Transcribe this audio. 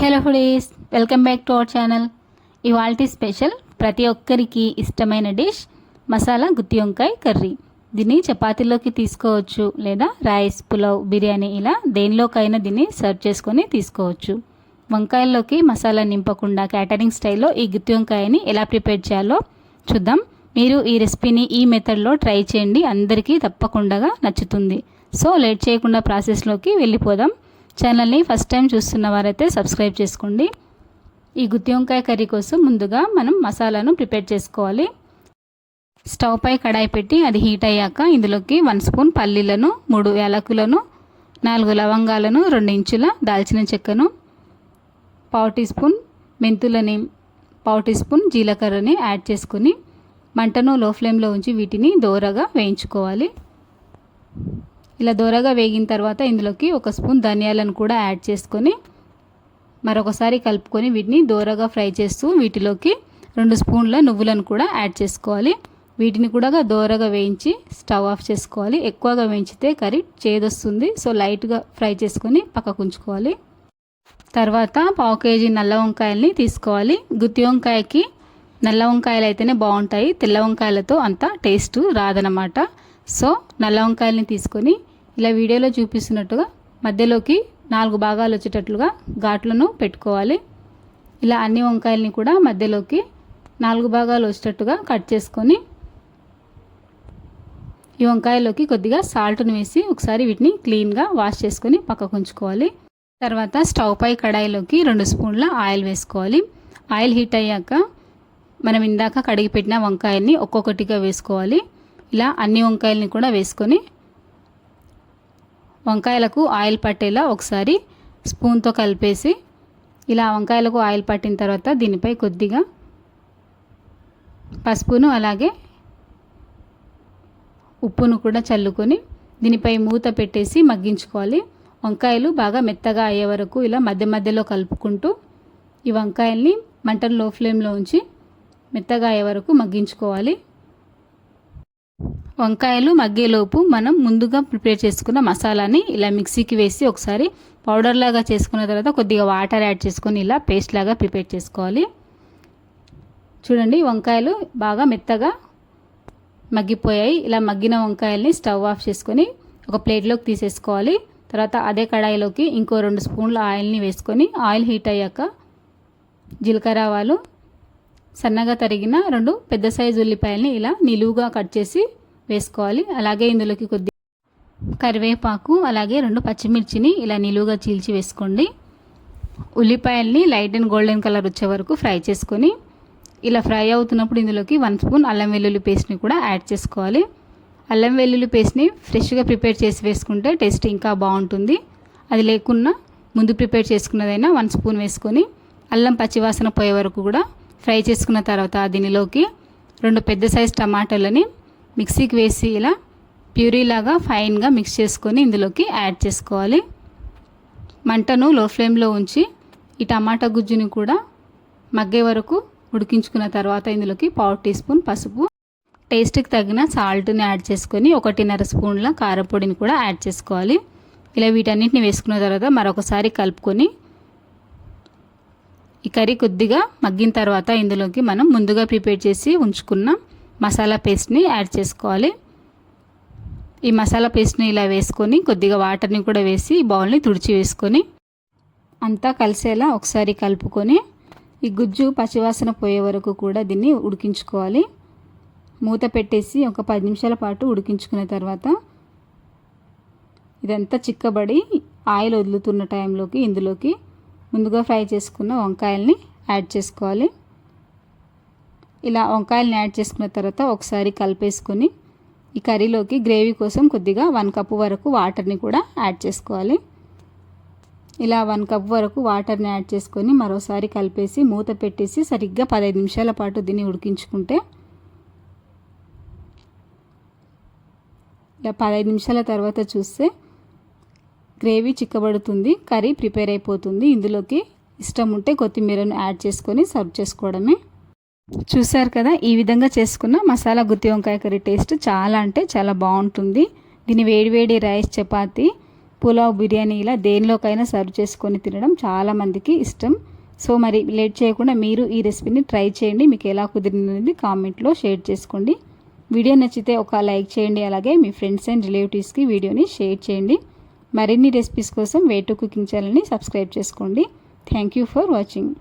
Hello foodies, welcome back to our channel. ఇవాల్టి special ప్రతి ఒక్కరికి ఇష్టమైన డిష్ మసాలా గుత్తి వంకాయ కర్రీ. దీన్ని చపాతీలోకి తీసుకోవచ్చు, లేదా రైస్, పులావ్, బిర్యానీ ఇలా దేనిలోకైనా దీన్ని సర్వ్ చేసుకొని తీసుకోవచ్చు. వంకాయల్లోకి మసాలా నింపకుండా క్యాటరింగ్ స్టైల్లో ఈ గుత్తి వంకాయని ఎలా ప్రిపేర్ చేయాలో చూద్దాం. మీరు ఈ రెసిపీని ఈ మెథడ్లో ట్రై చేయండి, అందరికీ తప్పకుండా నచ్చుతుంది. సో లేట్ చేయకుండా ప్రాసెస్లోకి వెళ్ళిపోదాం. ఛానల్ని ఫస్ట్ టైం చూస్తున్న వారైతే సబ్స్క్రైబ్ చేసుకోండి. ఈ గుత్తి వంకాయ కర్రీ కోసం ముందుగా మనం మసాలాను ప్రిపేర్ చేసుకోవాలి. స్టవ్ పై కడాయి పెట్టి అది హీట్ అయ్యాక ఇందులోకి 1 స్పూన్ పల్లీలను, 3 యాలకులను, 4 లవంగాలను, 2 ఇంచుల దాల్చిన చెక్కను, 1/2 టీ స్పూన్ మెంతులని, 1/2 టీ స్పూన్ జీలకర్రని యాడ్ చేసుకుని మంటను లో ఫ్లేమ్లో ఉంచి వీటిని దోరగా వేయించుకోవాలి. ఇలా దోరగా వేగిన తర్వాత ఇందులోకి 1 స్పూన్ ధనియాలను కూడా యాడ్ చేసుకొని మరొకసారి కలుపుకొని వీటిని దోరగా ఫ్రై చేస్తూ వీటిలోకి 2 స్పూన్ల నువ్వులను కూడా యాడ్ చేసుకోవాలి. వీటిని కూడా దోరగా వేయించి స్టవ్ ఆఫ్ చేసుకోవాలి. ఎక్కువగా వేయించితే కర్రీ చేదొస్తుంది. సో లైట్గా ఫ్రై చేసుకొని పక్కకు ఉంచుకోవాలి. తర్వాత 1/2 కేజీ నల్ల వంకాయల్ని తీసుకోవాలి. గుత్తి వంకాయకి నల్ల వంకాయలు అయితేనే బాగుంటాయి, తెల్ల వంకాయలతో అంత టేస్ట్ రాదనమాట. సో నల్ల వంకాయల్ని తీసుకొని ఇలా వీడియోలో చూపిస్తున్నట్టుగా మధ్యలోకి 4 భాగాలు వచ్చేటట్లుగా ఘాట్లను పెట్టుకోవాలి. ఇలా అన్ని వంకాయల్ని కూడా మధ్యలోకి 4 భాగాలు వచ్చేటట్టుగా కట్ చేసుకొని ఈ వంకాయలోకి కొద్దిగా సాల్ట్ను వేసి ఒకసారి వీటిని క్లీన్గా వాష్ చేసుకొని పక్కకు ఉంచుకోవాలి. తర్వాత స్టవ్ పై కడాయిలోకి 2 స్పూన్ల ఆయిల్ వేసుకోవాలి. ఆయిల్ హీట్ అయ్యాక మనం ఇందాక కడిగి పెట్టిన వంకాయల్ని ఒక్కొక్కటిగా వేసుకోవాలి. ఇలా అన్ని వంకాయల్ని కూడా వేసుకొని వంకాయలకు ఆయిల్ పట్టేలా ఒకసారి స్పూన్తో కలిపేసి ఇలా వంకాయలకు ఆయిల్ పట్టిన తర్వాత దీనిపై కొద్దిగా పసుపును అలాగే ఉప్పును కూడా చల్లుకొని దీనిపై మూత పెట్టేసి మగ్గించుకోవాలి. వంకాయలు బాగా మెత్తగా అయ్యే వరకు ఇలా మధ్య మధ్యలో కలుపుకుంటూ ఈ వంకాయల్ని మంటను లో ఫ్లేమ్లో ఉంచి మెత్తగా అయ్యే వరకు మగ్గించుకోవాలి. వంకాయలు మగ్గేలోపు మనం ముందుగా ప్రిపేర్ చేసుకున్న మసాలాని ఇలా మిక్సీకి వేసి ఒకసారి పౌడర్ లాగా చేసుకున్న తర్వాత కొద్దిగా వాటర్ యాడ్ చేసుకొని ఇలా పేస్ట్ లాగా ప్రిపేర్ చేసుకోవాలి. చూడండి, వంకాయలు బాగా మెత్తగా మగ్గిపోయాయి. ఇలా మగ్గిన వంకాయల్ని స్టవ్ ఆఫ్ చేసుకొని ఒక ప్లేట్లోకి తీసేసుకోవాలి. తర్వాత అదే కడాయిలోకి ఇంకో 2 స్పూన్ల ఆయిల్ని వేసుకొని ఆయిల్ హీట్ అయ్యాక జీలకర్ర ఆవాలు, సన్నగా తరిగిన 2 పెద్ద సైజు ఉల్లిపాయల్ని ఇలా నిలువుగా కట్ చేసి వేసుకోవాలి. అలాగే ఇందులోకి కొద్దిగా కరివేపాకు, అలాగే 2 పచ్చిమిర్చిని ఇలా నిలువుగా చీల్చి వేసుకోండి. ఉల్లిపాయల్ని లైట్ అండ్ గోల్డెన్ కలర్ వచ్చే వరకు ఫ్రై చేసుకొని ఇలా ఫ్రై అవుతున్నప్పుడు ఇందులోకి 1 స్పూన్ అల్లం వెల్లుల్లి పేస్ట్ని కూడా యాడ్ చేసుకోవాలి. అల్లం వెల్లుల్లి పేస్ట్ని ఫ్రెష్గా ప్రిపేర్ చేసి వేసుకుంటే టేస్ట్ ఇంకా బాగుంటుంది. అది లేకున్నా ముందు ప్రిపేర్ చేసుకున్నదైనా 1 స్పూన్ వేసుకొని అల్లం పచ్చివాసన పోయే వరకు కూడా ఫ్రై చేసుకున్న తర్వాత దీనిలోకి 2 పెద్ద సైజు టమాటాలని మిక్సీకి వేసి ఇలా ప్యూరీలాగా ఫైన్గా మిక్స్ చేసుకొని ఇందులోకి యాడ్ చేసుకోవాలి. మంటను లో ఫ్లేమ్లో ఉంచి ఈ టమాటా గుజ్జుని కూడా మగ్గే వరకు ఉడికించుకున్న తర్వాత ఇందులోకి 1/2 టీ స్పూన్ పసుపు, టేస్ట్కి తగిన సాల్ట్ని యాడ్ చేసుకొని 1.5 స్పూన్ల కారపొడిని కూడా యాడ్ చేసుకోవాలి. ఇలా వీటన్నిటిని వేసుకున్న తర్వాత మరొకసారి కలుపుకొని ఈ కర్రీ కొద్దిగా మగ్గిన తర్వాత ఇందులోకి మనం ముందుగా ప్రిపేర్ చేసి ఉంచుకున్న మసాలా పేస్ట్ని యాడ్ చేసుకోవాలి. ఈ మసాలా పేస్ట్ని ఇలా వేసుకొని కొద్దిగా వాటర్ని కూడా వేసి ఈ బౌల్ని తుడిచి వేసుకొని అంతా కలిసేలా ఒకసారి కలుపుకొని ఈ గుజ్జు పచ్చివాసన పోయే వరకు కూడా దీన్ని ఉడికించుకోవాలి. మూత పెట్టేసి ఒక 10 నిమిషాల పాటు ఉడికించుకున్న తర్వాత ఇదంతా చిక్కబడి ఆయిల్ వదులుతున్న టైంలోకి ఇందులోకి ముందుగా ఫ్రై చేసుకున్న వంకాయల్ని యాడ్ చేసుకోవాలి. ఇలా వంకాయల్ని యాడ్ చేసుకున్న తర్వాత ఒకసారి కలిపేసుకొని ఈ కర్రీలోకి గ్రేవీ కోసం కొద్దిగా 1 కప్పు వరకు వాటర్ని కూడా యాడ్ చేసుకోవాలి. ఇలా 1 కప్ వరకు వాటర్ని యాడ్ చేసుకొని మరోసారి కలిపేసి మూత పెట్టేసి సరిగ్గా 15 నిమిషాల పాటు దీన్ని ఉడికించుకుంటే ఇలా 15 నిమిషాల తర్వాత చూస్తే గ్రేవీ చిక్కబడుతుంది, కర్రీ ప్రిపేర్ అయిపోతుంది. ఇందులోకి ఇష్టం ఉంటే కొత్తిమీరను యాడ్ చేసుకొని సర్వ్ చేసుకోవడమే. చూసారు కదా, ఈ విధంగా చేసుకున్న మసాలా గుత్తి వంకాయ కర్రీ టేస్ట్ చాలా అంటే చాలా బాగుంటుంది. దీని వేడివేడి రైస్, చపాతీ, పులావ్, బిర్యానీ ఇలా దేనిలోకైనా సర్వ్ చేసుకొని తినడం చాలామందికి ఇష్టం. సో మరి లేట్ చేయకుండా మీరు ఈ రెసిపీని ట్రై చేయండి. మీకు ఎలా కుదిరినది కామెంట్లో షేర్ చేసుకోండి. వీడియో నచ్చితే ఒక లైక్ చేయండి. అలాగే మీ ఫ్రెండ్స్ అండ్ రిలేటివ్స్కి వీడియోని షేర్ చేయండి. మరిన్ని రెసిపీస్ కోసం వే టు కుకింగ్ ఛానల్ని సబ్స్క్రైబ్ చేసుకోండి. Thank you for watching.